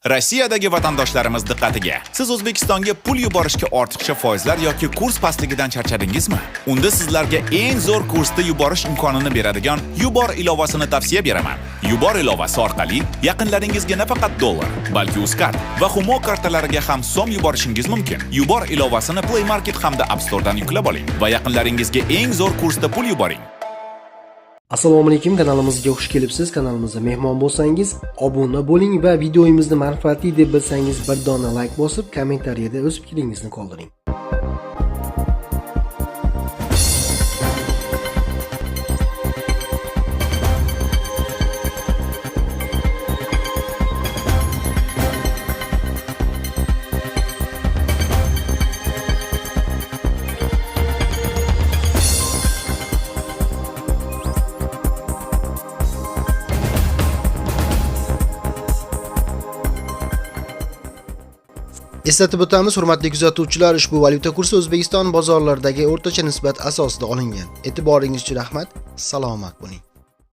Rossiyadagi vatandoshlarimiz diqqatiga. Siz O'zbekistonga pul yuborishga ortiqcha foizlar yoki kurs pastligidan charchadingizmi? Unda sizlarga eng zo'r kursda yuborish imkonini beradigan Yubor ilovasini tavsiya beraman. Yubor ilovasi orqali yaqinlaringizga nafaqat dollar, balki Uzcard va Humo kartalariga ham so'm yuborishingiz mumkin. Yubor ilovasini Play Market hamda App Store'dan yuklab oling va yaqinlaringizga eng zo'r kursda pul yuboring. Assalomu alaykum, kanalimizga xush kelibsiz. Kanalimizda mehmon bo'lsangiz, obuna bo'ling va videomizni manfaatli deb bilsangiz bir dona like bosib, kommentariyada o'z fikringizni qoldiring. Eslatib o'tamiz, hurmatli kuzatuvchilar, ushbu valyuta kursi O'zbekiston bozorlaridagi o'rtacha nisbat asosida olingan. E'tiboringiz uchun rahmat. Salomat bo'ling.